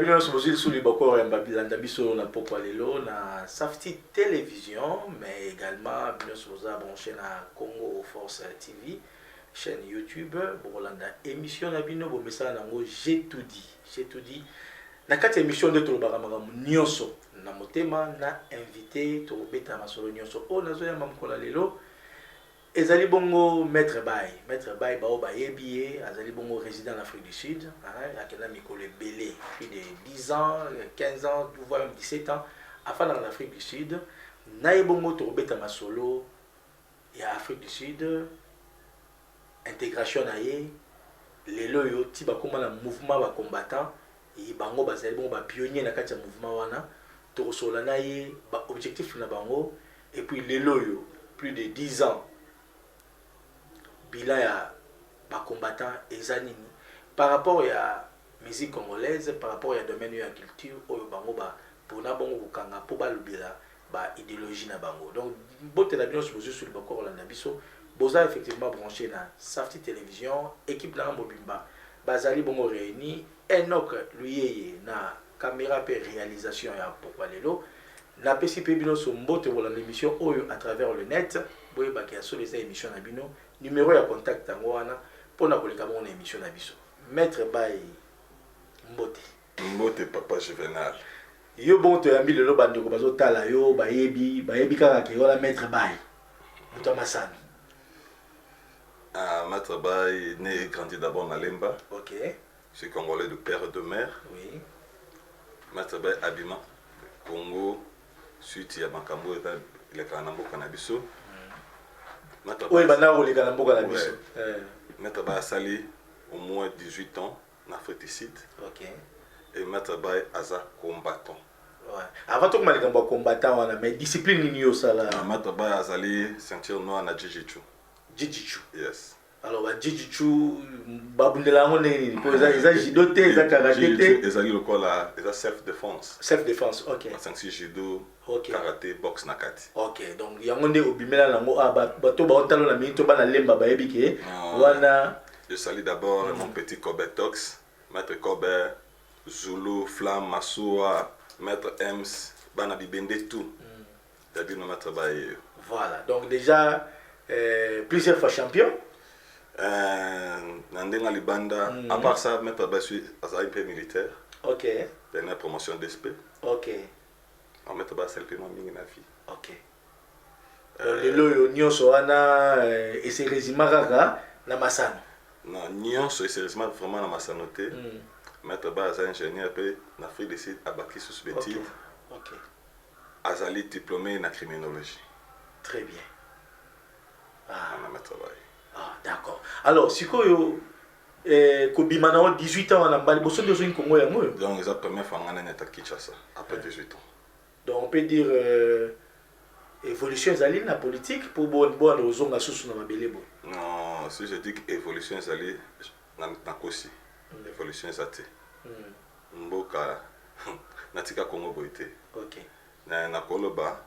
bino so bozili sous liboko ya babilanda biso na pokwa lelo na Safety Télévision, mais également bino so boza branché na Congo Force TV, chaîne YouTube, bolanda émission na bino bo message nango j'ai tout dit. Na kati émission de tolobaka makambo nyonso na motema na invité to beta masolo nyonso o nazo ya mamkola lelo. Ezali bongo Maître Baye bao bayebi azali bongo résident en Afrique du Sud, akena mikolo belé plus de 10 ans, 15 ans, voire même 17 ans afin en Afrique du Sud. Na bongo to beta masolo ya Afrique du Sud, intégration na ye lelo yo ti bakoma na mouvement ba combattant et bango bazali bongo ba pionnier na kati ya mouvement wana to sola na ye ba objectif na bango et puis lelo yo plus de 10 ans bilan ya ba combattant ezanini par rapport à musique congolaise, par rapport à domaine ya culture oyo bango ba pona bongo kokanga po ba lobela ba idéologie na bango. Donc bote la bien sur le bakoro la biso boza effectivement branché na Safety Télévision, équipe na Mobimba bazali bongo réuni Enoch Luyeye na caméra pe réalisation ya pourquoi lelo na PCP bino so mbote wala l'émission oyo à travers le net boye ba ki aso les émissions na bino numéro ya contact yango wana pona koleka bongo na émission na biso. Maître Baye Mbote papa Juvenal yo bon to yambi lelo bandeko bazotala yo bayebi kaka ke wala Maître Baye muto masana. Maître Baye né et grandi d'abord à Lemba. OK. Je suis congolais de père et de mère. Oui. Maître Baye Abima Congo suite ya makambo eta le kanambo kanabiso. Maître Baye bana o le kanambo kanabiso. Maître Baye sali au moins 18 ans en Afrique du Sud. OK. Et Maître Baye aza combattant. Ouais. Avant tout que je combattant wana mais discipline ni yo sala. Maître Baye azali ceinture noire na jiu-jitsu. Jiu-jitsu. Yes. Alors jiu-jitsu babundela ngo nini ko za judo te za karaté te. Ezali lokola eza self défense. Self défense. OK. Sanksi judo, OK. Karaté, boxe na kati. OK. Donc yango nde obimela nango bato ba otalo na minito bana lemba bayebi ke wana. Je salue d'abord mon petit Corbett Tox, Maître Corbett, Zulu, Flamme, Massoua, Maître Ems, Bana Bibende, tout. C'est-à-dire Maître Baye. Voilà, donc déjà plusieurs fois champion. Nandenga Libanda, à part ça, Maître Baye suis un peu militaire. OK. Dernière promotion d'SP. OK. Maître Baye c'est le paiement ming na vie. OK. Le loyo nyonso wana et c'est résumé kaka na masano. Non, nyonso sérieusement vraiment na masanoté. Maître Baye est ingénieur pe en Afrique du Sud à Baki sous Betty. OK. Azali diplômé en criminologie. Très bien. Maître Baye. Ah, d'accord. Alors, si koyo kobima na 18 ans na mbali boso de zone Congo ya moyo. Donc c'est la première fois ngana neta Kinshasa après 18 ans. Donc on peut dire évolution ezali na politique pour bon ozonga susu na mabele bo. Non, si je dis que évolution ezali na kosi. Évolution ezate. Mboka natika Congo boité. OK. Na koloba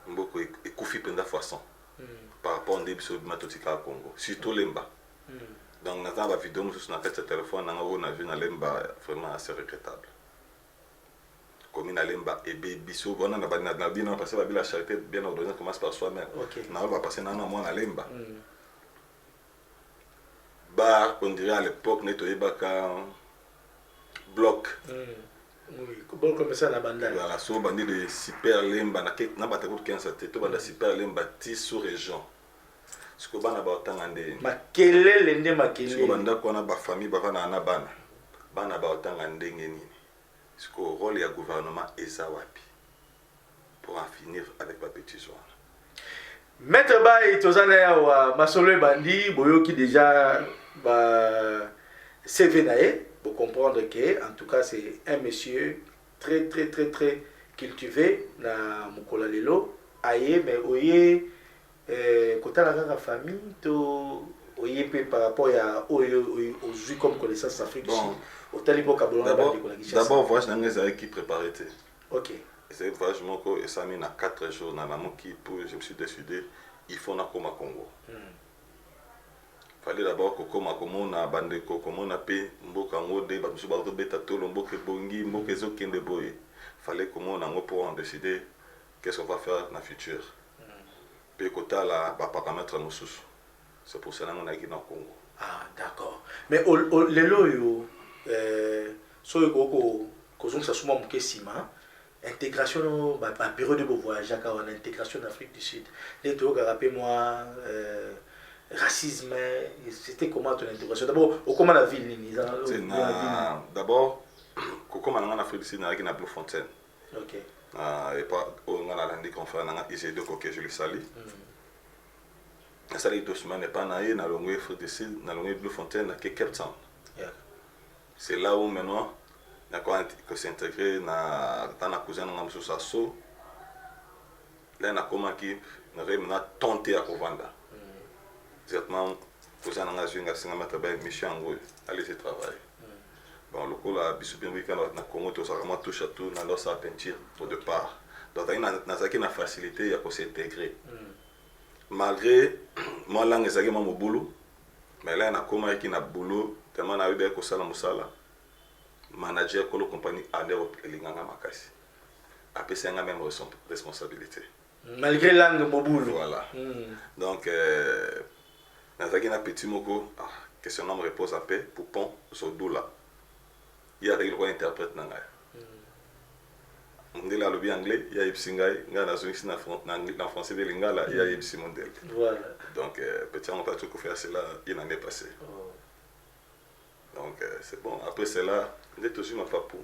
mboko ekufi penda façon. Par rapport à biso matotika Congo, surtout Lemba. Donc na ta vidéo mususu na kati téléphone na ngo na vu na Lemba vraiment assez regrettable. Comme na Lemba et biso bona na bana na bino passer la charité bien ordonnée commence par soi-même. Na va passer na moi na Lemba. Bah on dirait à l'époque neto yebaka bloc. Oui, comme ça la bande. Voilà, so bandi de super Lemba na batako 15 to banda super Lemba ti sous région. Ce que bana ba otanga ndé. Makelele nde makelele. Ce que banda ko na ba famille ba na bana. Bana ba otanga ndenge nini. Ce que rôle ya gouvernement eza wapi pour en finir avec ba petits joueurs. Maître Baye tozana ya wa masolo bandi boyoki déjà ba CV nae. Pour comprendre que en tout cas c'est un monsieur très cultivé na mukola lelo aye mais oye kotala kaka famille to oye pe par rapport à aux comme connaissance Afrique du Sud au talibo kabolona d'abord voyage n'angeza qui préparé. OK. C'est voyage moko et ça mis na 4 jours na maman qui pour je me suis décidé il faut na koma Congo. fallait d'abord kokoma komona bandeko komona pe mboka ngo de bamusu bato beta tolo mboka bongi mboka ezokende boye fallait komona ngo pour en décider qu'est-ce qu'on va faire dans le futur pe kotala ba paramètres mosusu c'est pour cela qu'on a qui dans Congo. Ah d'accord, mais lelo yo so ko kozong sa suma mukesima intégration ba période de voyage aka on intégration d'Afrique du Sud les to rappelez moi racisme, c'était comment ton intégration? D'abord, comment la ville d'abord, comment en Afrique du Sud, on a Bloemfontein. Ok. Et pas, on a la conférence, on a IC2 que je le salue. Ça les 2 semaines, et pas dans l'Afrique du Sud, dans Bloemfontein, dans Cape Town. C'est là où maintenant, on a s'intégrer dans la cousine de Moussa Sasso. Là, on a commencé à tenter à Kovanda. Exactement, cousin n'a pas eu une mission à aller travailler. Bon, le coup là, bisous bien na Congo, tout ça vraiment touche à tout, dans sa peinture au départ. Donc, il y a une facilité à s'intégrer. Malgré moi, là, je suis mon boulot, mais là, il y a comment qui na boulot, tellement na eu des cosala musala. Manager de la compagnie allait au Linganga Makasi. Après, c'est une même responsabilité. Malgré l'angle mon boulot. Voilà. Donc, dans un petit mot, question me repose à paix pour pont sur doula. Il y a des gens qui interprètent dans on dit là le bien anglais, il y a Ipsingai, il y a la zone ici en français de Lingala, il y a Ipsi Mondel. Voilà. Donc petit on a tout fait cela il en est passé. Donc c'est bon. Après cela, il est toujours ma papou.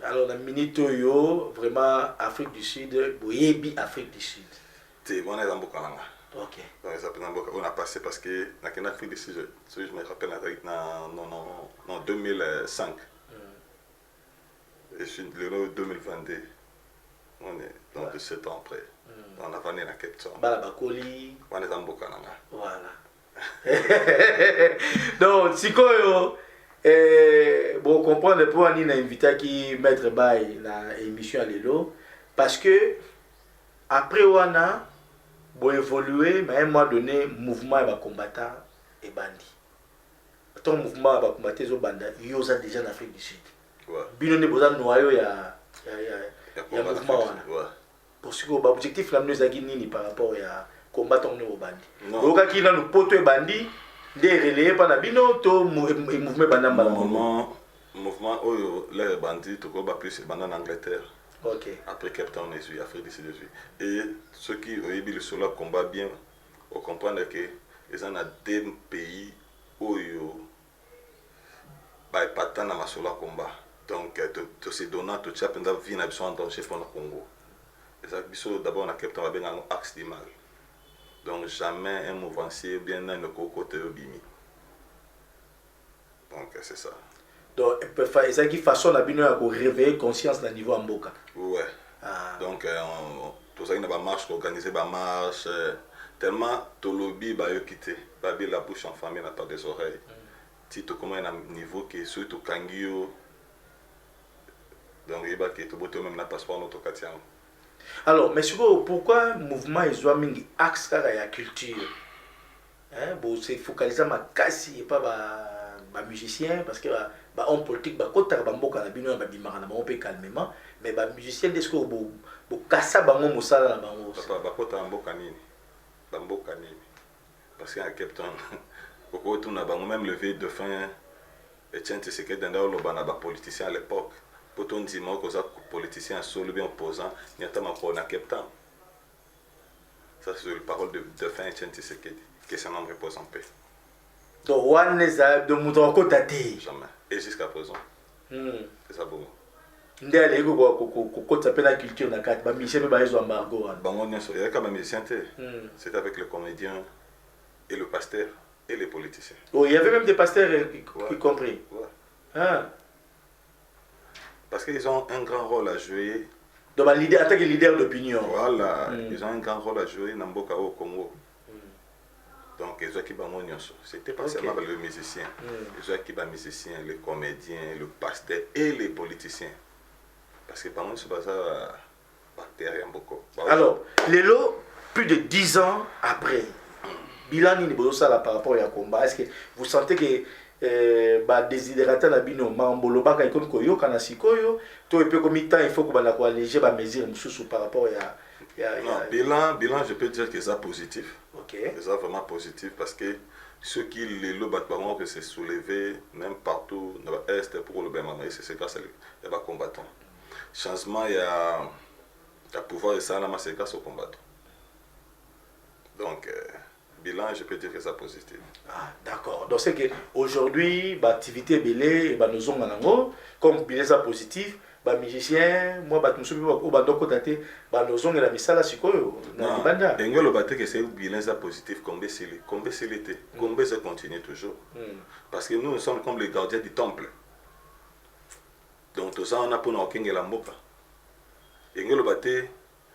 Alors la minute yo vraiment Afrique du Sud, Boyebi Afrique du Sud. C'est bon dans Bokalanga. Ok. On a passé parce que dans l'Afrique du Sud, je me rappelle en 2005. Et je suis le 2022. On est dans 7 ans après. On a venu dans Cape Town. Balabakoli. On est dans Bokalanga. Voilà. Donc, si quoi bon comprendre pourquoi on a invité qui mettre bail la émission à l'élo parce que après on a bon évoluer mais à un moment donné mouvement va combattant et bandit. Ton mouvement va combattre les bandits ils ont déjà en Afrique du Sud. Ouais. Bino ne besoin noyau ya mouvement là. Parce que l'objectif là nous a gagné par rapport à combattre nos bandits. Donc qui là nous poto bandits des relais par la bino to mouvement banamba mouvement les bandits tout quoi plus c'est en Angleterre. OK. Après Cape Town et puis Afrique du Sud et ceux qui ont eu le solo combat bien on comprendre que ils en a des pays où yo bah pas tant dans solo combat. Donc tout ces donnant tout ça pendant vie na besoin danger pour le Congo. Et ça biso d'abord on a Cape Town avec un axe du mal. Donc jamais un mouvancier bien dans le côté obimi. Donc c'est ça. Donc ça qui façon la bino à réveiller conscience dans niveau amboka. Ouais. Donc tout ça il va marche organiser ba marche tellement tout lobby ba yo quitter ba bien la bouche en famille n'a pas des oreilles. Si tu comment un niveau qui surtout kangio. Donc il va que tout boto même na passeport notre quartier. Alors, mais pourquoi le mouvement est un axe de la culture? Bon, c'est focalisé sur ma casse et pas les musiciens, parce que les hommes politiques, on peut calmement, mais les musiciens, est-ce que vous cassez les moussala? Parce qu'à Cape Town, même levé de fin, et tiens, c'est que dans le politicien à l'époque. Pour ton dire que les politiciens sont bien opposants, il y a tellement pour Cape Town. Ça, c'est la parole de fin que ça n'en repose en paix. Donc, on est de mouton côté. Jamais. Et jusqu'à présent. C'est ça bon. Ndé allé ko s'appelle la culture na carte ba musicien ba ils embargo. Bango bien sûr, il y a quand même musicien. C'est avec le comédien et le pasteur et les politiciens. Oh, il y avait même des pasteurs y compris. Ouais. Ah. Parce qu'ils ont un grand rôle à jouer. Donc, en tant que leader d'opinion. Voilà, ils ont un grand rôle à jouer dans Mboka au Congo. Donc, ils ont qui c'était pas seulement les musiciens. Ils ont qui les musiciens, les comédiens, le pasteur et les politiciens. Parce que par c'est pas ça, bactéries beaucoup. Alors, Lélo, plus de 10 ans après, bilan nini bozosala par rapport ya combat? Est-ce que vous sentez que badesiderata na bino mambolobaka ikomi koyoka na sikoyo to epe komi temps il faut kobanda koalléger bamesure mosusu par rapport bilan je peux dire que c'est positif. Okay. C'est vraiment positif parce que ceux qui le battent que c'est soulevé même partout dans l'Est pour le Bénin, c'est grâce à les combattants. Changement, il y a pouvoir de ça, c'est grâce aux combattants. Donc, bilan, je peux dire que c'est positif. Ah, d'accord. Donc, c'est qu'aujourd'hui, l'activité est belée, et nous avons comme bilan c'est positif. Ba musicien moi ba musubi ba bandoko tate ba nozonge la misala sikoyo na banda engelo baté que c'est bilan ça positif comme c'est continue toujours parce que nous sommes comme les gardiens du temple, donc tout ça on a pour nous kengela mboka engelo baté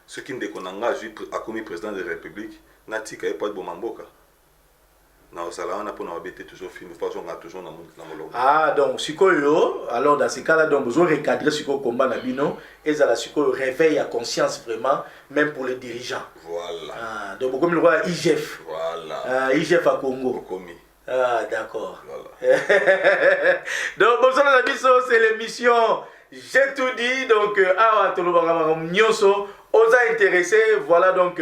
ceux qui ndekonanga ju a commis président de la République natika e pas de bomamboka na osala on a pour nous abéter toujours film façon on a toujours na molongo. Ah donc sikoyo alors dans ce cas là donc besoin recadrer sikoyo combat na bino et ça la sikoyo réveille à conscience vraiment même pour les dirigeants. Voilà. Ah donc comme le roi IGF. Voilà. Ah IGF à Congo. Komi. Ah d'accord. Voilà. Donc bonsoir la biso c'est l'émission J'ai tout dit donc ah tolobanga nyonso osa intéressé, voilà donc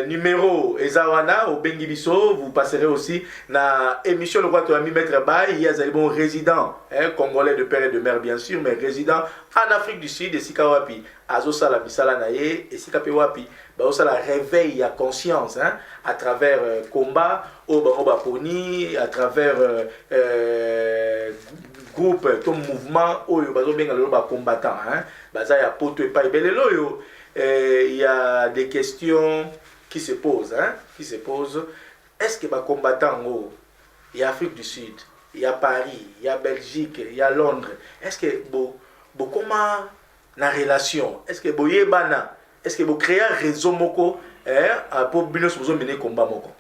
numéro Ezawana au Bengibiso, vous passerez aussi na émission le roi ami maître Bay, il y a un bon résident congolais de père et de mère bien sûr, mais résident en Afrique du Sud et Sikawapi, Azosa la Misala Naye et Sikapewapi, bah ça la réveil à conscience à travers combat au Baroba Poni, à travers groupe ton mouvement au bazo benga le combattant baza ya poto et pas belelo yo. Il y a des questions qui se posent, Est-ce que les combattants, il y a Afrique du Sud, il y a Paris, il y a Belgique, il y a Londres, est-ce que comment la relation, est-ce que vous créez un réseau moko pour bien se mener combat moko?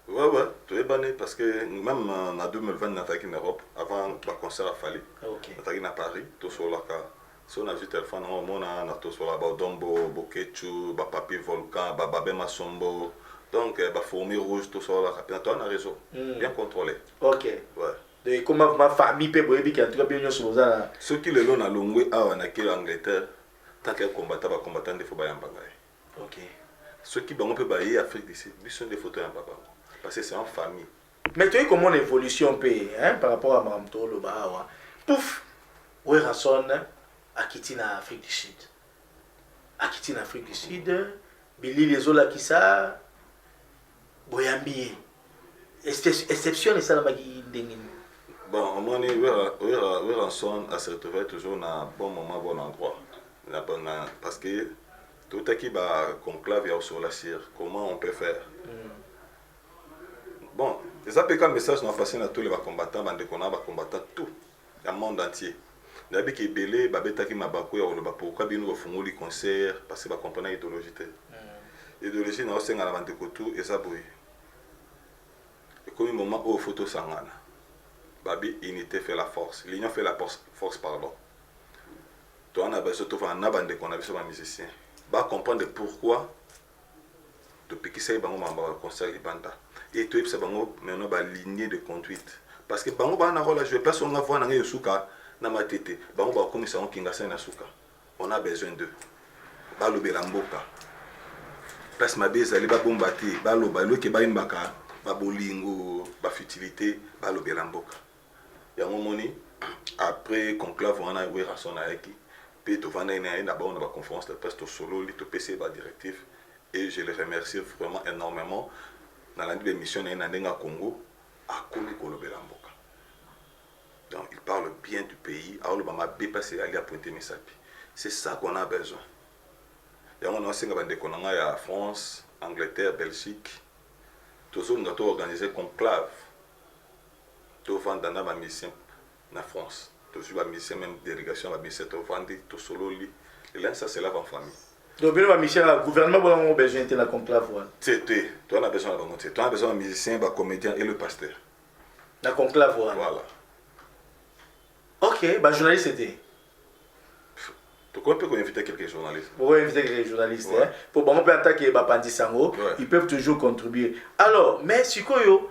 Ouais, tout est banné parce que même en 2020, on a attaqué en Europe, avant le concert à Fali, on a attaqué à Paris, tout sur la carte. Si on a vu le téléphone, on a tout sur la Dombo, Bokechu, Papi Volcan, Babé Massombo, donc Fourmi Rouge, tout sur la carte. On a un réseau bien contrôlé. Ok. Ouais. Donc, comment ma famille peut boire qui a tout bien sur ça? Ceux qui le l'ont à Longwe, à Angleterre, tant qu'un combattant, il faut bailler en bagaille. Ok. Ceux qui peuvent bailler Afrique d'ici, ils sont des photos en bagaille. Parce que c'est en famille. Mais tu vois comment l'évolution peut, par rapport à Mamto, le Bahawa. Pouf, où est Rasson? Akiti na Afrique du Sud. Akiti na Afrique du Sud, Billy les Ola qui ça, Boyambi. Exception et ça la magi dengin. Bon, au moins, Ranson a se retrouvé toujours dans un bon moment, bon endroit. Parce que tout ce qui va conclave sur la cire, comment on peut faire? Bon, les appels comme message sont passés à tous les combattants, tout, dans le monde entier. Nabi ki belé babeta ki mabako ya oloba pourquoi bino bafungoli concert parce que ba comprendre idéologie té. Idéologie na osenga na bande kotu eza boye. Et comme moment où photo sangana. Babi unité fait la force, l'union fait la force pardon. Toi on a besoin de faire na bande qu'on a besoin de musicien. Ba comprendre pourquoi de pikisa bango mamba concert libanda. Et toi c'est bango maintenant ba lignée de conduite parce que bango ba na rôle à jouer place on va voir na yosuka. On a besoin d'eux. Balobe Lamboka. Place ma bise, elle va bombarder. Baloba, le qui va imbaka. Babolingo, ba futilité. Balobe Lamboka. Il y a un moment, après conclave, on a eu Rasson Aeki. Puis, on a une conférence de presse solo, le PC, la directive. Et je les remercie vraiment énormément. Dans la mission, il y a un Congo. À Komi Kolobe Lamboka. Donc, il parle bien du pays. C'est ça qu'on a besoin. Il y a un France, Angleterre, Belgique. Tous ceux qui ont organisé conclave. Tous les gens qui ont mission en France. Tous les gens même délégation, tous solo. Et là, ça, c'est là en famille. Donc, le mission, le gouvernement a besoin de la conclave. C'est toi. Toi, on a besoin d'un musicien, d'un comédien et le pasteur. La conclave. Voilà. Ok, bah journaliste c'était. Tu peux inviter quelques journalistes. Pour inviter quelques journalistes. Ouais. Hein? Pour bon, on peut attaquer Bapandi Sango. Ouais. Ils peuvent toujours contribuer. Alors, mais si Koyo,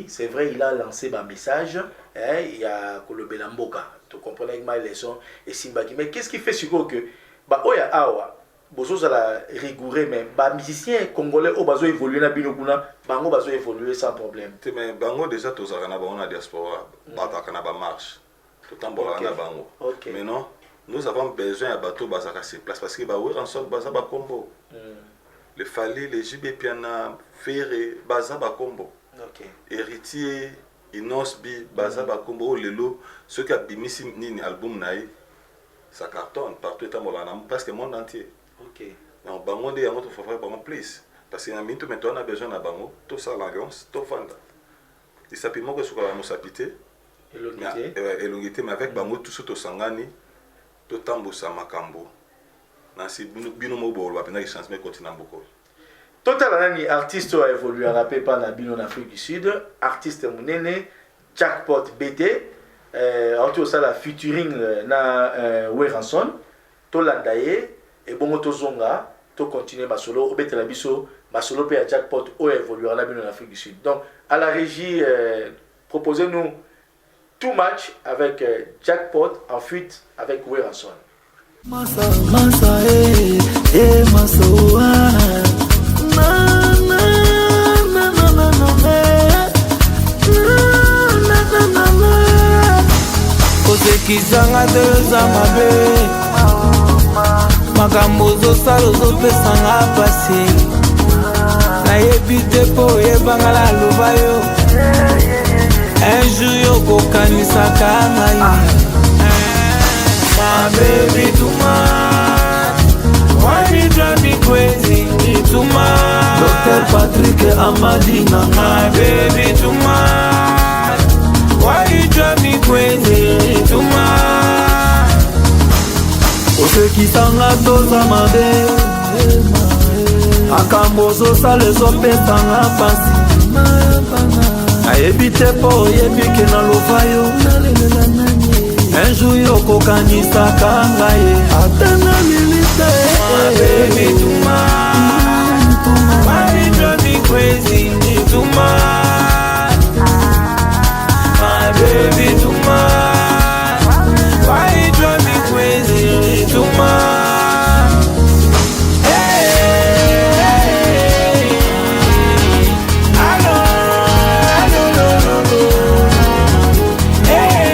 c'est vrai, il a lancé un message. Hein? Il y a Kolobela Mboka. Tu comprends avec ma leçon et Simbaki. Mais qu'est-ce qui fait sur que Oya Awa, Bozo la rigoureux, mais les musiciens congolais ont besoin d'évoluer dans le Bino, Bango besoin d'évoluer sans problème. Mais Bango déjà, tous les diaspora, Batakana marche. Tout le temps, Bango. Mais non, nous avons besoin de bateau Bazaka sur place parce que Baoué en sorte Bazaba Combo. Les Fali, les JB Piana, Ferré, Bazaba Combo. Héritier, Inosbi, Bazaba Combo, Lelo, ceux qui ont mis album Naï, ça cartonne partout, presque le monde entier. Donc, Bango dit à notre faveur, Bango, please. Parce que maintenant, on a besoin de Bango, tout ça, l'alliance, tout Fanda. Il s'appuie moins que ce qu'on a sapité. Elongité, mais avec Bango, tout ce que Sangani, tout Tambo Samakambo. Nansi, Binomo Bolo, après, il change, mais continue beaucoup. Total, artiste a évolué à la PEPA en Afrique du Sud, artiste Mounene, Jackpot BT, auto ça la featuring na Weranson, to landaye et bon to zonga, to continuer ma solo, au bete la biso, ma solo pe Jackpot o évolué à la en Afrique du Sud. Donc à la régie, proposez-nous tout match avec Jackpot en fuite avec Weranson. Masa masa maso Kizanga deza mabe makambo zosala ozopesanga pasi nayebi te po oyebanga la loba yo un jour yokokanisaka ngai my baby too much why you drive me crazy too much Dr. Patrick Amadi na my baby too much why you drive me crazy too much osekisanga toza mabe makambo zosala ezopesanga pasi nayebi te po oyebi ke naloba yo un jour yokokanisaka ngai ata na milite baby too much why you drive me crazy too much my baby too much why you drive me crazy too much hey I know hey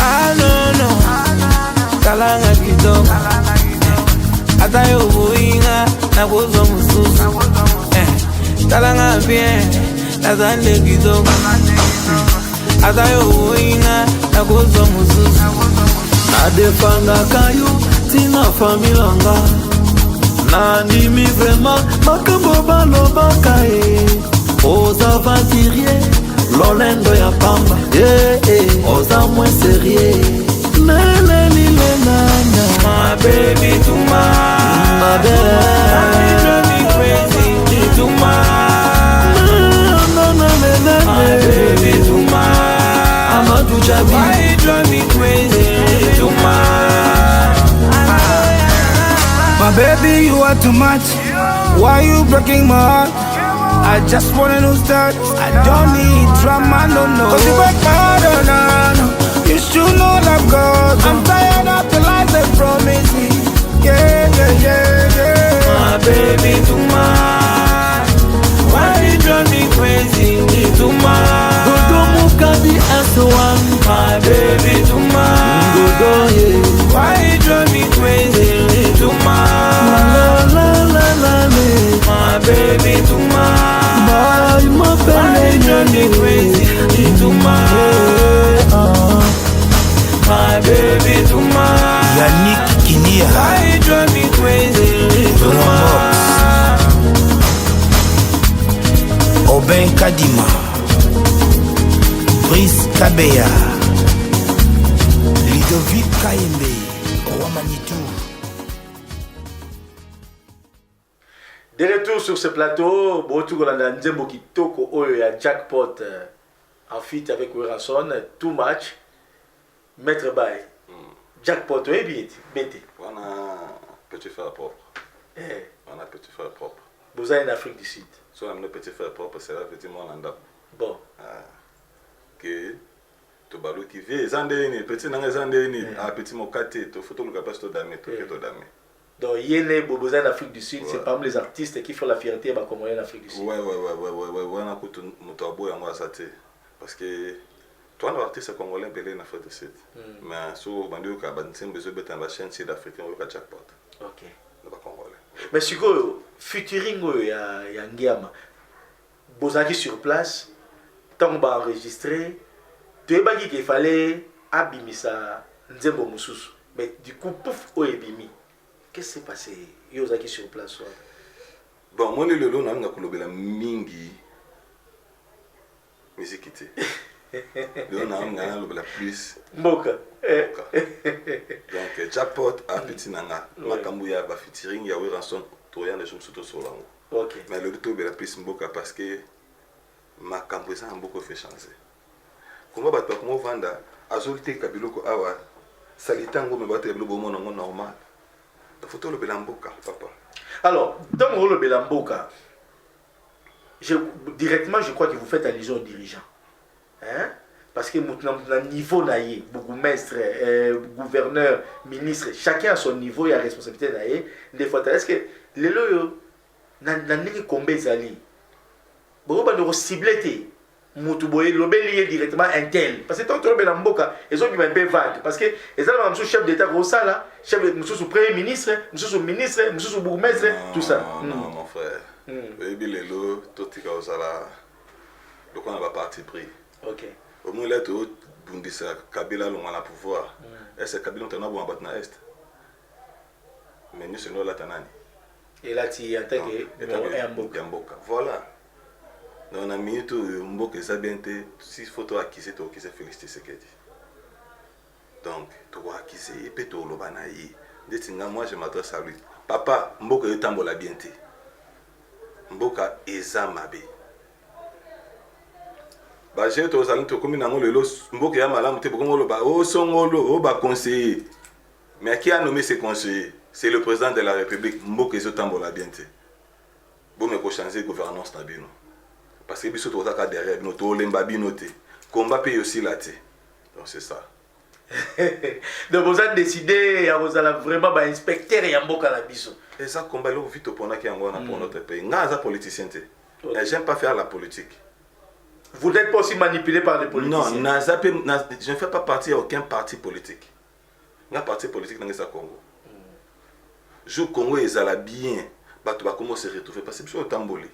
I know kalanga kidogo ata yo boinga na bozo mususu kalanga bien na zande kidogo ata yo boinga na bozo mususu na defanga kayo tina familanga na ndimi vraiment makambo balobaka aux aventuriers lolendo ya pamba oza moins sérieux my baby too much my baby drive me crazy too much my baby too much Amadou Jabi why you drive me crazy too much my baby you are too much why you breaking my heart I just wanna know that I don't need drama no cause you break my heart no you should know love God. I'm tired of the lies they promise me. Yeah. My baby too much. Why you drive me crazy too much? Godo Mukabi S1. My baby too much. Godo yeah. Why you drive me crazy too much? La. My baby too much. Why you drive me crazy too much? My baby too much. Yannick Kinia. Why you drive me crazy too much? Oben Kadima. Brice Kabeya. Ludovic Kayembe. Ouamanitou. De retour sur ce plateau, Botu Golanda Nzembo Kitoko Oya Jackpot en fit avec Weranson, tout match, Maître Bay. Jackpot, oui, bien, bête. On a petit frère propre. On a petit frère propre. Vous êtes en Afrique du Sud. Si on a un petit frère propre, c'est là, petit monde en dab. Bon. Que tu balou qui vit, Zandéni, petit nanga Zandéni, ah, petit mokate, tu faut tout le capable de damer, tu fais tout damer. Donc, Yéné, Boboza en Afrique du Sud, c'est parmi les artistes qui font la fierté comme en Afrique du Sud. Ouais, on a coûté Moutabo et on va s'attendre. Parce que toi, l'artiste congolais, belé en Afrique du Sud. Mais si on a dit que besoin de la chaîne sud-africaine, on a Jackpot. Ok. Congolais. Mais si vous featuring, il y a Ngiama. Bozaki sur place, tant qu'on va enregistrer, tu as dit qu'il fallait abimisa Nzembo Moussousou. Mais du coup, pouf, Oebimi. Qu'est-ce qui s'est passé? Yozaki sur place. Bon, moi, le long, on a colobé mingi musique. Le long, on a la plus. Mboka. Donc, Jackpot a petit nanga. Makambuya va featuring, ya Weranson, Toyan de Jumsuto Solango. Ok. Mais le retour de la plus Mboka parce que Makambuya a beaucoup fait changer. Comment va-t-on comment vendre Azolte Kabiloko Awa Salitango me battre le bon normal. Il faut le Belamboka, papa. Alors, dans le Belamboka, directement, je crois que vous faites allusion aux dirigeants. Hein? Parce que notre niveau naïe, bourgmestre, gouverneur, ministre, chacun à son niveau, il y a responsabilité naïe. Des fois, est-ce que les loyaux n'ont pas combien d'années? Bon, on va cibler. Moutouboye, l'obélier directement un tel. Parce que tant que tu es dans Mboka, ils ont un peu vague. Parce que les gens ont chef d'État, chef de premier ministre, ministre, bourgmestre, tout ça. Non, mon frère. Oui, les lots, tout est comme ça là. Donc on va parti pris. Ok. Au moins là, tout Bundisa, Kabila, l'on a le pouvoir. Est-ce que Kabila, on a un bon à est? Mais nous, c'est nous là, Tanani. Et là, tu entends que un Mboka. Voilà. On a mis tout Mboka Zabente, si photo acquise, tu as félicité ce qu'il dit. Donc, tu as acquise, et puis tu as le banaï. Moi, je m'adresse à lui. Papa, Mboka est tambo la bienté. Mboka ezamabe. Bah, j'ai tout ça, tu as commis dans le lot. Mboka est malade, tu as commis le bas. Oh, son molo, oh, bah, conseiller. Mais qui a nommé ces conseillers? C'est le président de la République. Mboka est tambo la bienté. Bon, mais pour changer la gouvernance, Nabino. Parce que biso toza derrière notre lemba combat paye aussi là. Donc c'est ça. Donc vous avez décidé vous allez vraiment inspecter et mboka la biso. Et ça combat là vite pour notre pays. Nga politicien té. J'aime pas faire la politique. Vous n'êtes pas aussi manipulé par les politiciens? Non, je ne fais pas partie d'aucun parti politique. Nga parti politique dans le Congo. Je Congo ils allaient bien, bah tu vas comment se retrouver parce que je suis tambolé.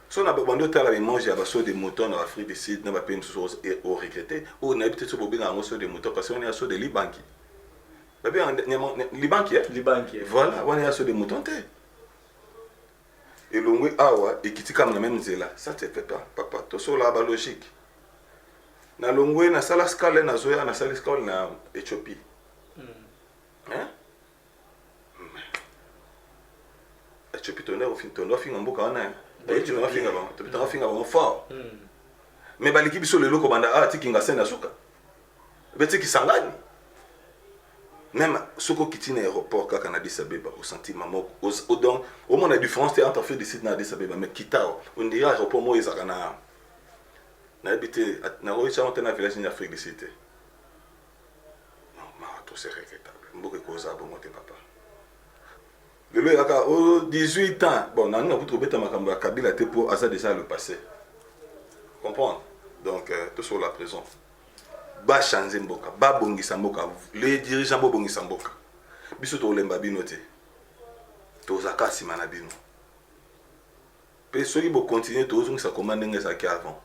Si on a besoin de manger des moutons dans l'Afrique du Sud, on va payer une chose et regretter. Ou on a peut-être besoin des moutons parce qu'on est sur des Libanki. Libanki. Voilà, on est sur des moutons. Et l'on est awa et qui comme la même zéla. Ça te fait pas, papa. Tu es là, logique. Na l'ongwe na sala scale na zoya na sala scale na Éthiopie. Hein? Éthiopie tonnerre au fin tonnerre fin en boka on a. Tu vas finir avant fort. Mais baliki biso le loko banda ah tiki ngase na suka. Beti ki sangani. Même soko kitine aéroport kaka na Addis Abeba au sentiment au donc au moins la différence entre fait de site na Addis Abeba mais kitao on dirait aéroport mo ezaka na habité na rocha on na village en Afrique du Sud. Non, ma tout c'est regrettable. Mboke koza bon moté papa. Le gars au 18 ans, bon, on a trouvé ma Kabila pour ça déjà le passé. Comprendre? Donc, tout sur la prison. Ba changer Mboka, ba bongisa Mboka, les dirigeants bo bongisa Mboka. Biso to lemba binote. To zaka simana bino. Pe ceux qui vont continuer to zungi sa commande ngeza ki avant.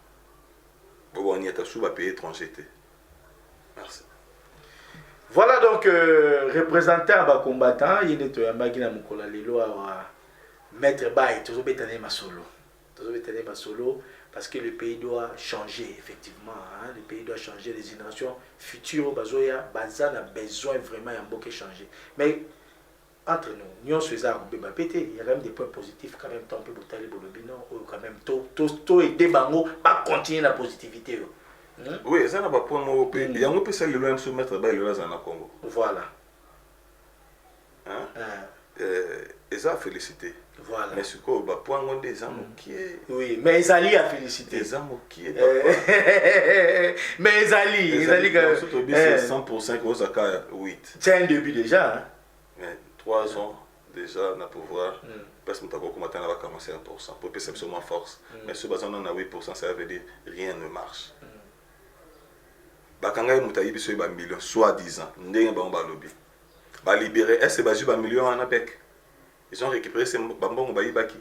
Bo on y est sous ba pays étranger. Merci. Voilà donc représentant à combattant, il est un bagina mukola lelo à mettre bail, toujours bétané ma solo. Toujours bétané ma solo parce que le pays doit changer effectivement, hein? Le pays doit changer, les générations futures bazoya bazan a besoin vraiment un beaucoup changer. Mais entre nous, nous faisons il y a quand même des points positifs quand même, tant que Boutali Bolobino, ou quand même, tout et des bangos, pas continuer la positivité. Oui, ça n'a pas point mot. Il y a un peu ça, le loin soumettre bas, le loin en Congo. Voilà. Et ça a félicité. Voilà. Mais ce qu'on va point des amours qui est. Oui, mais Ezali a félicité. Des amours qui est. Mais Ezali quand même. Surtout, c'est 100% que vous avez 8. C'est un début déjà. Hein? Mais 3 ans déjà, on a pouvoir. Parce que nous avons commencé à 41%. Pour perception moins force. Mais ce basant on a 8%, ça veut dire rien ne marche. Bakanga et Moutaï biso ba million soi-disant. Ndenge ba on ba lobby. Ba libérer est-ce ba ju ba million en APEC. Ils ont récupéré ces bambons ba ibaki.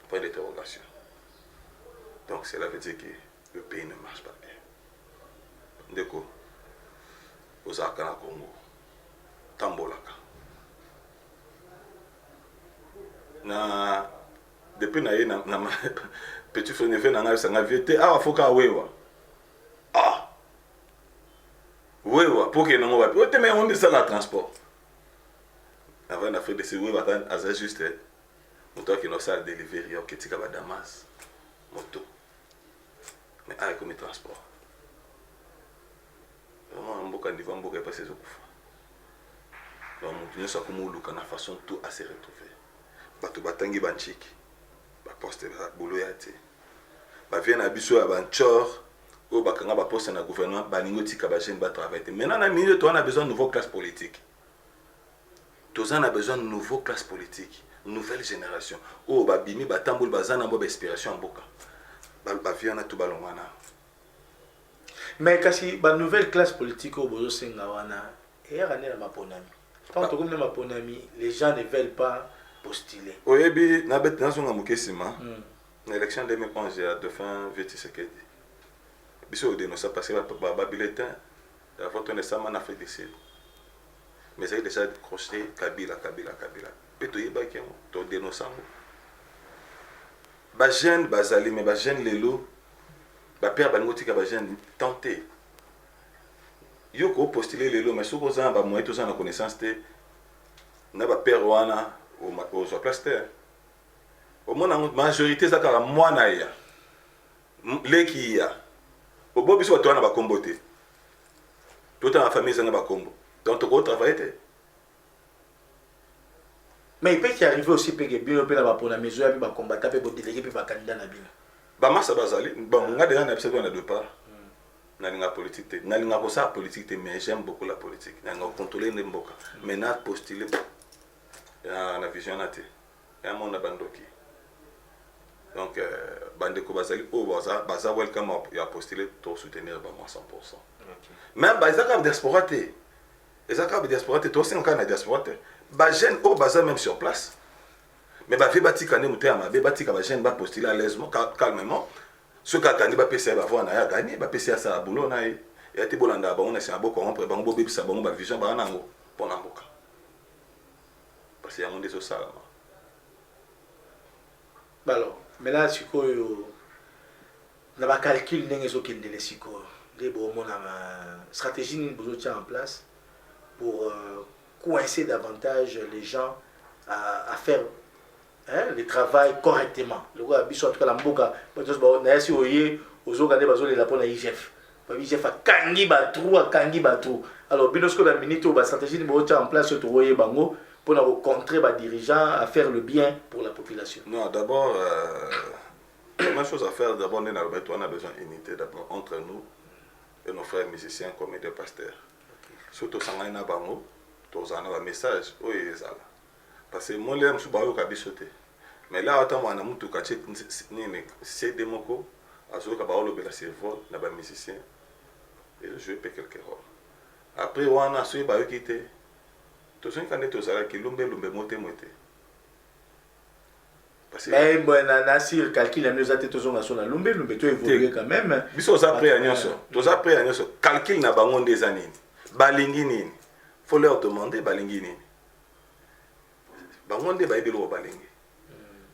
Point d'interrogation. Donc cela veut dire que le pays ne marche pas bien. Ndeko Osaka na Congo. Tambolaka. Na depuis na petit frère ne fait na nga viete foka wewa. Oui, pour que nous va. Mais on est ça le transport. Avant d'Afrique de Sud, c'est juste moto qui nous sert delivery au Ketika Damas moto. Mais comme transport. Vraiment un beau candidat, un beau qui passe au coup. Donc nous sommes comme nous la façon tout à se retrouver. Bato batangi banchiki, ba poste ba boulot yate. Ba vient à biso à banchor. Au bakanga ba poste na gouvernement baningo tika ba jeune ba travailler. Maintenant na milieu on a besoin de nouveau classe politique. Tous on a besoin de nouveau classe politique, nouvelle génération. Oh ba bimi ba tamboul bazana bo inspiration mboka. Ba viana tout balongana. Mais kasi ba nouvelle classe politique au bozo senga wana et rané na maponami. Tant que comme na maponami, les gens ne veulent pas postuler. Oyebi na bet na zonga mukesima. L'élection 2011 il y a de fin Tshisekedi. Biso de nous ça passé par bulletin la photo ne ça en Afrique du Sud mais c'est déjà croché Kabila peto yeba ke to dénoncer ba jeune bazali mais ba jeune lelo ba père bango tika ba jeune tenter yo ko postuler lelo mais soko za ba moyen to za na connaissance te na ba père wana au sur place terre au moins la majorité ça ka mwana ya leki ya Bobo biso to na ba kombo te. Toute la famille zanga ba kombo. Donc to travailler. Mais il peut y arriver aussi que bien pe na ba pona mezo ya ba combattant pe bo délégué pe ba candidat na bino. Ba massa bazali, ba nga déjà na biso na deux part. Na linga politique te. Na linga ko sa politique te mais j'aime beaucoup la politique. Na nga contrôler ndemboka. Mais na postuler na vision na te. Ya mon na bandoki. Donc, Bandeko Bazali, Baza welcome à postuler pour soutenir 100%. Même Bazaka diaspora, Bazaka diaspora, toi aussi en diaspora, Bajen au Baza même sur place. Mais Bavé Batika ne mouté à ma Bébati Kabajen va postuler à l'aise, calmement. Ce qu'a gagné, PC va voir, n'a gagné, PC à sa boulot, n'a et a été bolanda, on a un beau corrompre, Bango Bibi Sabon, Vision, Banango, pour l'amboka. Parce qu'il y a un des autres salama. Alors, maintenant, si on a un calcul, les stratégie nous en place pour coincer davantage les gens à faire le travail correctement. Le gars, en tout cas, la mboka, si vous voyez, aux autres, vous avez la bonne IGF. IGF a kangi batrou. Alors, binosco la minute, la stratégie nous en place, pour contrer les dirigeants à faire le bien pour la population. Non, d'abord, la chose à faire, d'abord, on a besoin d'unité entre nous et nos frères musiciens comme des pasteurs. Surtout, si on a un message, parce que moi, je suis pas bichoté. Mais là, on a un peu c'est des mots, on a un musicien et je joue quelques rôles. Après, on a un quitté. Tous ceux qui ont été qui l'ont moté. Mais bon, Nassir calcule nous a été tous on a l'ombe tu évoluer quand même. Biso après à nyonso. Tous après à nyonso. Calcul na bango des années. Balingi nini. Faut leur demander balingi nini. Bango de baibelo balingi.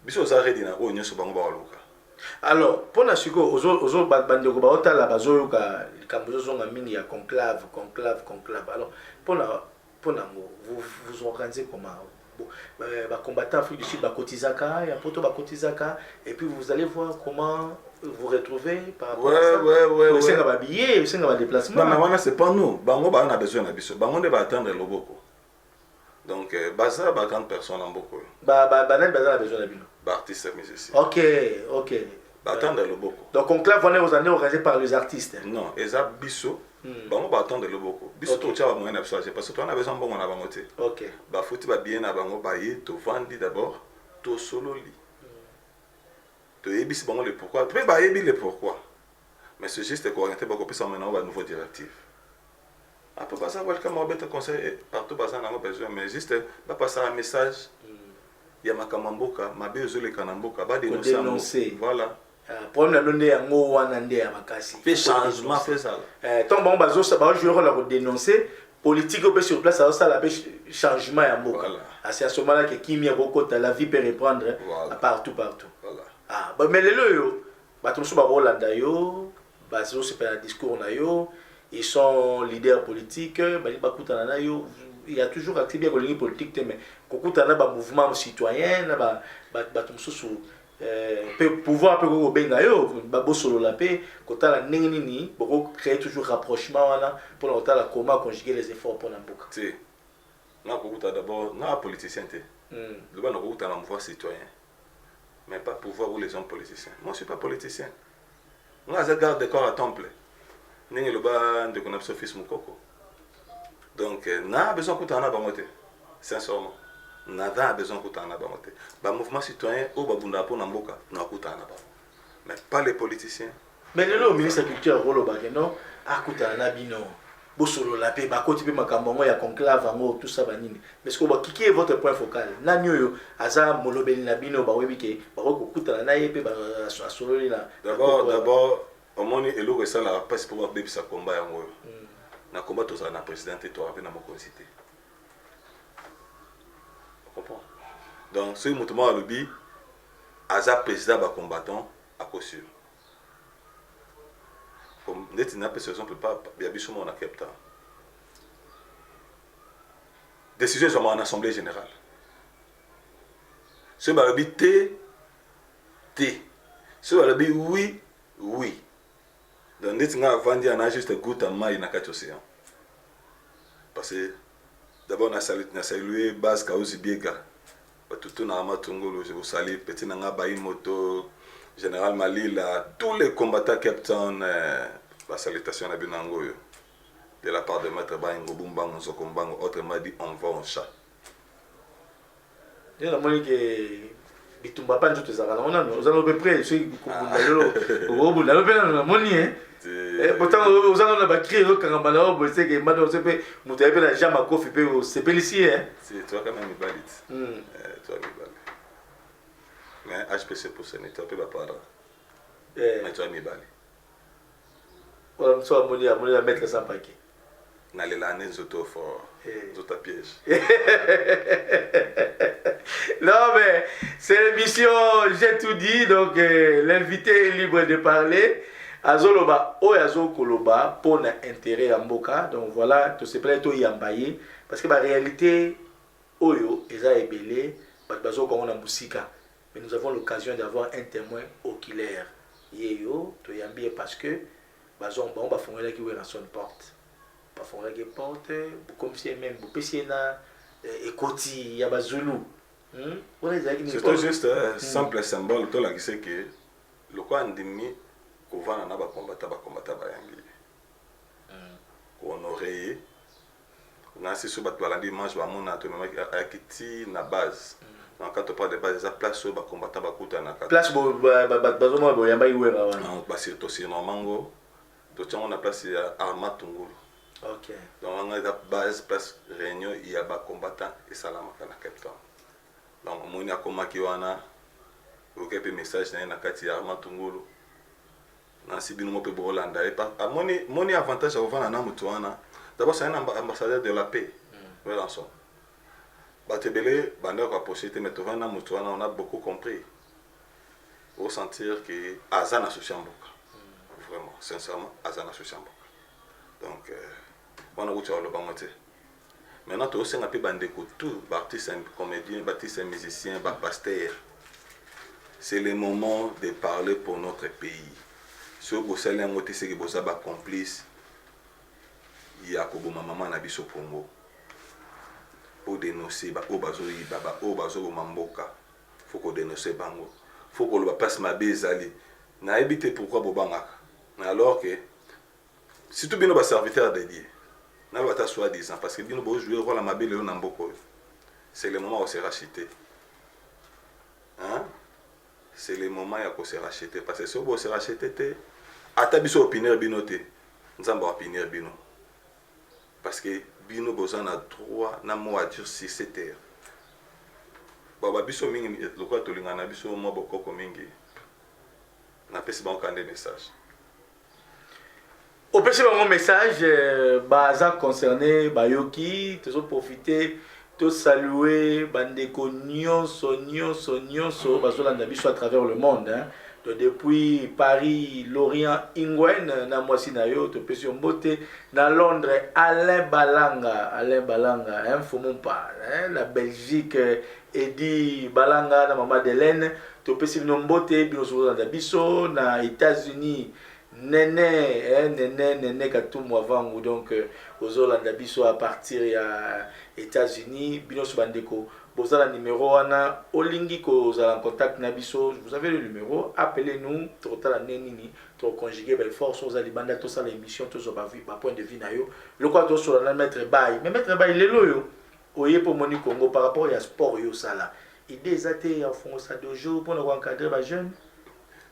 Biso za redi na o nyonso bango ba luka. Alors, pour na siko ozo bandeko ba otala bazo ka kambozo zonga mingi ya conclave. Alors, vous vous organisez comment? Combattant Afrique du Sud, Bakotizaka, et après Bakotizaka, et puis vous allez voir comment vous retrouvez par rapport à ça. Vous savez va habiller, vous savez va déplacement. Non, mais c'est pas nous. Bango on a besoin d'abisso. Bango ne va attendre le boko. Donc baza ba grande personne en boko. Banal baza a besoin d'habiller. Artiste musicien. Ok. Ba attendre le boko. Donc conclave on est aux années organisé par les artistes. Non, eza bisso. Bango ba attendre le boko. Bisso to tcha ba moyen parce que on a besoin bon on a bango te. Ok. Ba fouti ba bien na bango ba yé to vandi d'abord, to solo li. To yebisi bango le pourquoi. Après ba yebi le pourquoi. Mais c'est juste qu'on orienter beaucoup plus maintenant au nouveau directive. Après passer welcome au better conseil partout passer na besoin mais juste ba passer un message. Il y a ma kamamboka, ma bezole kanamboka, ba dénoncer. Voilà. Problème na ndé yango wana ndé ya makasi. Fait changement fait ça. Tant bon bazo ça ba jouer la dénoncer politique au sur place ça la changement ya mboka. C'est à ce moment-là que Kimi a beaucoup la vie peut reprendre partout. Voilà. Mais les yo ba tout so ba Rolanda yo, ba zo c'est pas un discours na yo, ils sont leaders politiques, ba kutana na yo, il y a toujours activé la ligne politique mais kokutana ba mouvement citoyen ba tout so peut pouvoir peut ko benga yo ba bosolo la paix kota la nini pour créer toujours rapprochement wana pour la comment conjuguer les efforts pour la mboka. Tu na kokuta d'abord na politicien te. Le ba na kokuta na mouvement citoyen. Mais pas pouvoir ou les hommes politiciens. Moi je suis pas politicien. Moi je garde des corps à temple. Ningi le ba de connaître ce fils mukoko. Donc na besoin kokuta na ba moté. Sincèrement. Nada a besoin de bamote. Le mouvement citoyen au babunda pour Namboka, mais pas les politiciens. Mais le ministre de la Culture, Rolo Bageno, a Koutana Bino, Bosolo la paix, Bakoti Makambo, ya conclave, tout ça, banini. Mais ce que qui est votre point focal? Nanyo, Aza, Molobel Nabino, Bawebike, Baroko Koutana Nayepe, Basolina. D'abord, au moins, il y a la presse pour avoir sa combat. Na combat, tu as un président et tu as un concité. Donc, ce mouvement a lobby, Aza président va combattant à cause. Comme Netina personne peut pas, il y a bien sûr on a capté. Décision sont en assemblée générale. Ce va lobby T. Ce va lobby oui. Donc Netina a vendu un juste goutte à maille dans quatre océans. Parce que d'abord on a salué base Kaouzi Biega. Tout na matungolo je vous salue petit nanga bayi moto général Malila tous les combattants capitaine la salutation na binango de la part de maître Baingo Bumbango Sokombango autrement dit on va en chat. Il y a que bitumba pas tout ça on a nous allons peu près ceux qui au bout là on a moni pourtant aux allons la crier quand malheur bon c'est que madame c'est peu mutai pe la jambe à kofi pe c'est pelicier hein c'est toi quand même valide mais HPC pour ce n'est pas parler mais toi mi bali on soit moni à mettre ça paquet na les l'année zoto fort zoto piège. Non mais c'est l'émission j'ai tout dit donc l'invité est libre de parler. Azoloba oyazo koloba pour intérêt à mboka donc voilà tout se plaît tout yambaye parce que la réalité oyo eza ebelé bazo ko na musika mais nous avons l'occasion d'avoir un témoin oculaire yeyo to yambie parce que bazo on va fongola ki wera son porte pas fongola ki porte comme si même bopesina ekoti ya bazulu c'est juste simple symbole to la qui c'est que le quoi ndimi kovana na ba combattant bayangi honorer na c'est sur bat balandi manche ba mona to mama akiti na base donc quand on parle de base ça place sur ba combattant ba kuta na place bazoma bo yamba iwera wana non ba c'est aussi normalement to tchanga na place ya Armatungulu. OK donc on a la base place réunion il y a ba combattant et salama kana captain donc moni akomaki wana okepe message na kati ya Armatungulu na sibino mo pe Rolanda et pas moni avantage à vendre na mutu wana d'abord c'est un ambassadeur de la paix voilà ça batebele bande ko possibilité mais to vendre na mutu wana on a beaucoup compris au sentir que Azana Sociamboka vraiment sincèrement Azana Sociamboka donc on a goûté le bamoté Maintenant, tu as aussi un peu tout, artistes, comédiens, artistes, musiciens, pasteurs. C'est le moment de parler pour notre pays. Si vous avez un côté, c'est que vous avez un complice, il y a un maman na biso Congo. Pour dénoncer, il faut qu'on dénonce bango. Il faut qu'on le passe ma bezali. Na évité pourquoi bobanga. Alors que si tout bien va serviteur de Dieu. Na va ta soi-disant parce que bien beau jouer rôle ma belle na mboko. C'est le moment où c'est racheté. Hein? C'est le moment où c'est racheté parce que si on se racheté ata biso opinion binoté. Nzamba opinion bino. Parce que bino besoin a droit na mo à dire si c'est terre. Baba biso mingi lokwa tolinga na biso mo bokoko mingi. Na pesi ba okande message. Au petit moment message baza concerné bayoki tous profiter tous saluer bandeko nyonso bazolanda biso à travers le monde hein. Donc, depuis Paris, Lorient, Ingwen, na mwasi na yo, to pesi mbote, na Londres, Alain Balanga, hein, Fomompa, hein, la Belgique, Eddie Balanga, na maman d'Hélène, to pesi mbote, biso, na États-Unis, Nene Katumwa Vangu, donc, aux Olanda biso à partir à États-Unis, binos bandeko. Vous avez le numéro, Olingi, vous avez en contact Nabiso, vous avez le numéro, appelez-nous, total Nenini, to conjuguer belle force, vous allez banda tout ça l'émission, tout ça va vivre, point de vue nayo. Le quoi tout sur la maître bail, mais maître bail les loyo. Oye pour Moni Congo par rapport à sport yo ça là. Idées athées en font ça de jour pour nous encadrer les jeunes.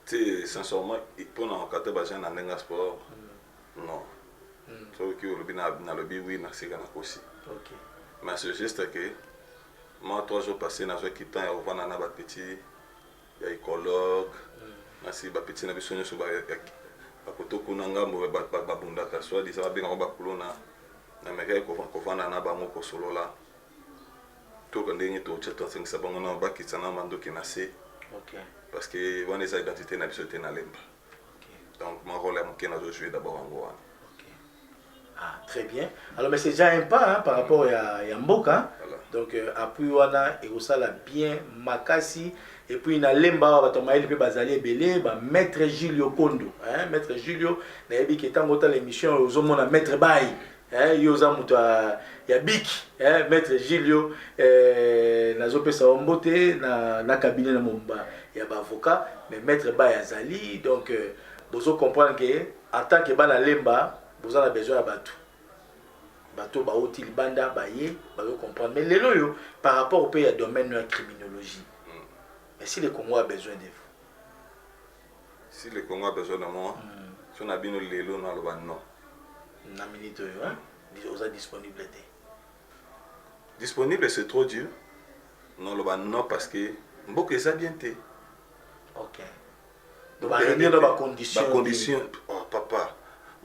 Tu sincèrement pour nous encadrer les jeunes en un sport. Non. Sauf que le bina na le oui na c'est gana aussi. OK. Mais c'est juste que moi, 3 jours passés, dans un quittant, il y a un petit, il y a un écologue, il y a un petit, il y a un petit, il y a un petit, il y a un petit, il y a un petit, parce que les identités na biso te na lemba. Donc mon rôle est de jouer d'abord en Goa. Ah, très bien. Alors mais c'est déjà un pas hein, par rapport à Mboka. Voilà. Donc appui wana et ça la bien makasi et puis na lemba ba tomaeli pe bazali belé ba maître Julio Kondo hein maître Julio na yebi ki tango ta l'émission ozomona maître Bay hein yoza muto ya bik hein maître Julio nazo pesa ombote na cabinet na momba ya ba avocat mais maître Bay azali donc bozo comprendre que en tant que bana lemba vous avez besoin de bateau baouti banda baye ba comprendre mais les loyo par rapport au pays à domaine de la criminologie. Mais si le Congo a besoin de vous, si le Congo a besoin de moi, si on a bien le lelo na loba non na minute hein vous êtes disponibilité disponible c'est trop dur non loba non parce que mboka ça bien té. OK donc ba réunir dans condition oh papa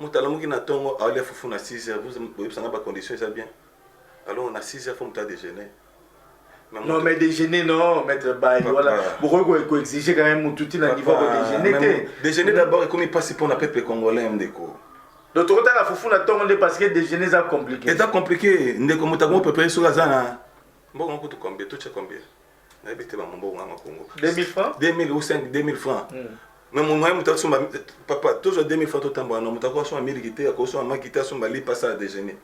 Moutalamuki na tongo a l'air fou na 6h vous avez pas condition ça bien alors on a 6h faut me déjeuner non mais déjeuner non maître Bay voilà pourquoi il exiger quand même tout na niveau de déjeuner déjeuner d'abord et comme il passe pour le peuple congolais ndeko donc tu la fou na tongo parce que déjeuner ça compliqué c'est compliqué ndeko mutakomo préparer sur la zana bon on coûte combien tout c'est combien na bité ba mbongo ngama Congo 2000 francs 2000 ou 2000 francs. Mais mon moyen papa toujours 2000 francs tout temps non mutako so 1000 quitté à cause so ma quitté so bali passer à déjeuner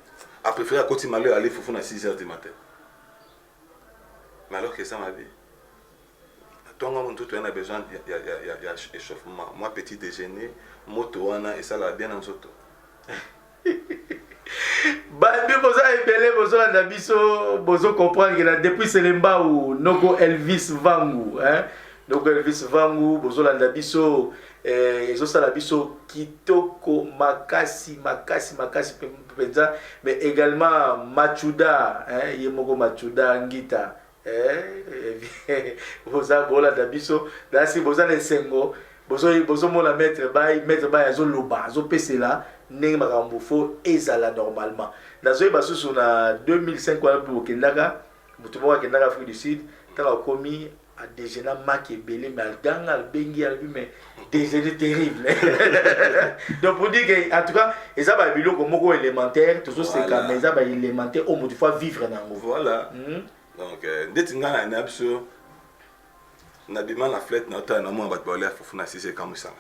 a préféré à côté malheur aller foufou à 6h du matin mais alors que ça m'a dit toi on tout on a besoin il y a échauffement moi petit déjeuner moto wana et ça la bien en soto Bambi boza ebele bozo la biso bozo comprendre que depuis Selemba ou noko Elvis Vangu hein. Donc Elvis Vangu bozo la biso ezo sala biso kitoko makasi penza mais également Machuda hein yemoko Machuda ngita boza bola da biso dasi boza le sengo bozo mona maître Bay azo loba azo pesela ndenge makambo fo ezala normalement nazo basusu na 2005 wana pour kendaka mutu moko kendaka Afrique du Sud tala komi à déjeuner maqué belé mais dans al bengi al mais déjeuner terrible. Donc pour dire que en tout cas et ça va bilo comme moko élémentaire toujours c'est quand mais ça va élémentaire au moins il faut vivre dans le voilà. Donc dès que ngana na biso na bima la flette na ta na mo ba ba la fofu na sise kamusanga.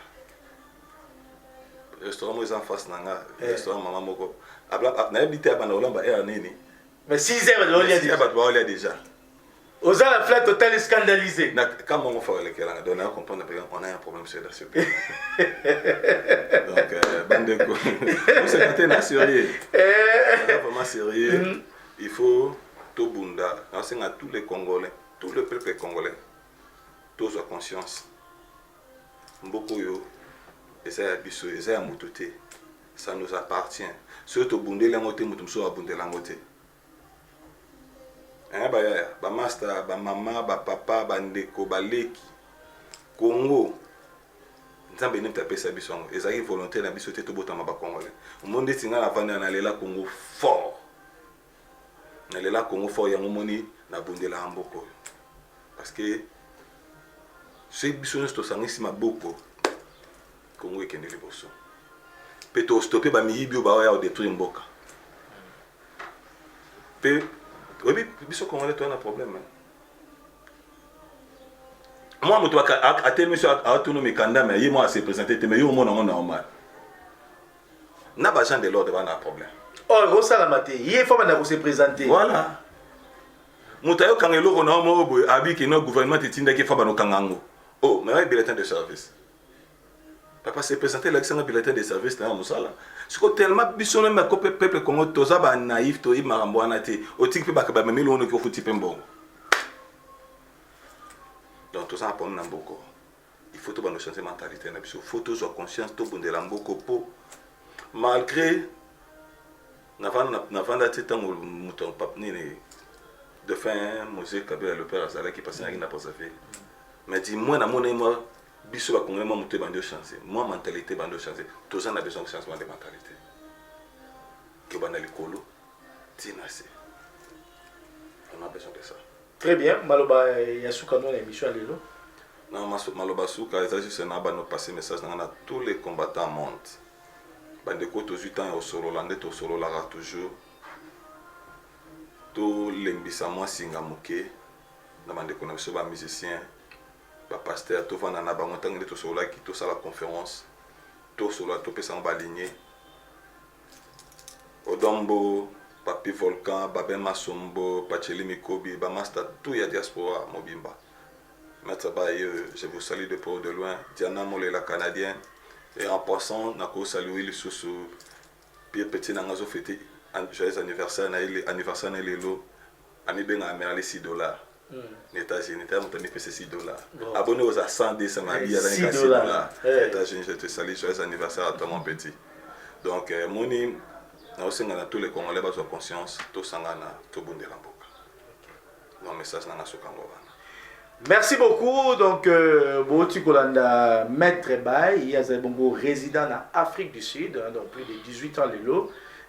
Restaurant moi en face nanga restaurant maman moko abla na habité à bana olamba et nini. Mais 6 heures de Olia déjà. Aux la flat total scandalisé. Quand on fait le kélan, on a comprendre qu'on a un problème sur la super. Donc, bande de coups. C'est sérieux. Vraiment sérieux. Il faut tout bunda. Enseigner à tous les Congolais, tout le peuple congolais, tous à conscience. Beaucoup yo, et ça a biso, et ça a moutoté. Ça nous appartient. Surtout bundé langoté, moutumso a bundé langoté. Ba master, ba mama, ba papa, ba ndeko, ba leki. Congo. Nzambe ne tape sa bisongo. Ezaki volonté na biso te to botama ba congolais. Au monde tinga la vanda na lela Congo fort. Na lela Congo fort ya moni na bundela amboko. Parce que ce biso ne sto sangisi maboko. Congo ekende liboso. Peto stopper ba miyibi ba ya détruire mboka. Pe oui, biso Congolais toi un problème. Moi moto a tel monsieur a autonomie kanda mais il moi se présenter mais yo mon normal. Na ba gens de l'ordre va un problème. Oh, ça la maté, il faut maintenant se présenter. Voilà. Moto yo kangelo ko na mo boy abi ki no gouvernement tinda ki fa ba no kangango. Oh, mais un bulletin de service. Papa se présenter l'accent bulletin de service na musala. Ce que tellement biso même ko peuple Congo toza ba naïf to imarambo anate otiki pe ba ka ba memelo ono ko futi pembo. Donc tout ça pour nous beaucoup. Il faut tout nous changer mentalité na biso, faut tout avoir conscience tout bondela mboko po malgré n'avant d'être tant mouton papni de fin musique Kabila le père Azala qui passait à pas fait. Mais dis-moi na mon moi biso ba Congolais moi muté bande changer. Moi mentalité bande changer. Tout ça on a besoin de changement de mentalité. Que bana likolo tinase. On a besoin de ça. Très bien, maloba yasuka no l'émission lelo. Non, maloba suka ça juste na ba no passer message na tous les combattants montent. Bande ko to 8 ans au solo landé to solo la toujours. To lembisa moi singa moké. Na bande ko na so ba musicien. Ba pasteur to vana na bango tangé to solo qui to ça la conférence. To solo to pesa ba ligné. Odombo Papi Volcan, Babé Masombo, Pacheli Mikobi, Bamasta, tout y a diaspora, Mobimba. Maître Baye, je vous salue de près ou de loin. Diana Mole, la Canadienne. Et en passant, Nako saluer les sous Pierre Petit Nangazo fêté joyeux anniversaire, anniversaire Nelelo. Ami Ben a mis $6. Les États-Unis, tu as monté $6. Abonné aux 100 ça m'a mis $6. Les États-Unis, je te salue, joyeux anniversaire à toi, mon petit. Donc, Moni. Na tous les Congolais ont conscience, tout sangana, tout bon de la boca. Mon message n'a pas Merci beaucoup. Donc, Boti Kolanda, Maître Baye, il y a un bon résident en Afrique du Sud, donc plus de 18 ans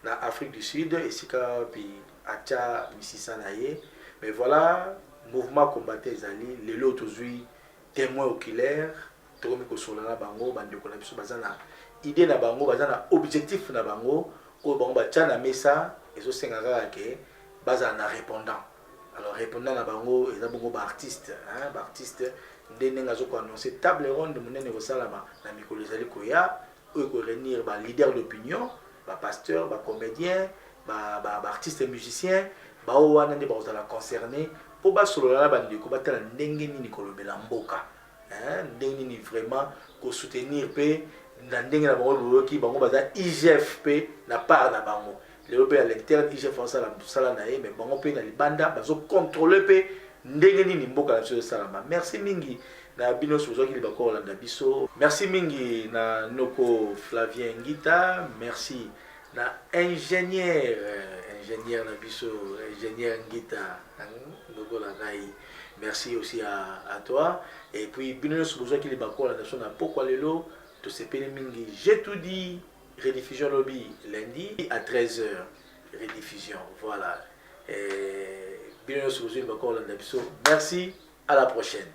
en Afrique du Sud, et c'est puis Acha Mississanaye. Mais voilà, mouvement combattant les alliés, les lots aujourd'hui témoins oculaires, Toromiko Solana Bango, Bandeko Nabiso Bazana, idée na Bango, Bazana, objectif na Bango. Bon bah tiens la messa et aussi ngara ke basa na répondant alors répondant na bango et bango ba artiste hein ba artiste ndene ngazo ko annoncer table ronde munene ko salama na mikolo ezali ko ya o ko réunir ba leader d'opinion ba pasteur ba comédien ba artiste musicien ba o wana ndi ba ozala concerné po ba solo la bandi ko batala ndenge nini ko lobela mboka hein ndenge nini vraiment ko soutenir pe na ndenge na bango ki bango baza IGFP na part na bango le pe à l'interne IGF en sala na ye mais bango pe na libanda bazo contrôler pe ndenge nini mboka na so salama. Merci mingi na bino sozo ki bako landa biso. Merci mingi na noko Flavien Ngita, merci na ingénieur na biso ingénieur Ngita noko la ngai. Merci aussi à toi et puis bino sozo ki bako landa so na pourquoi lelo to sepele mingi, j'ai tout dit, rediffusion lobby lundi à 13h, rediffusion, voilà. Et bien sûr, merci À la prochaine.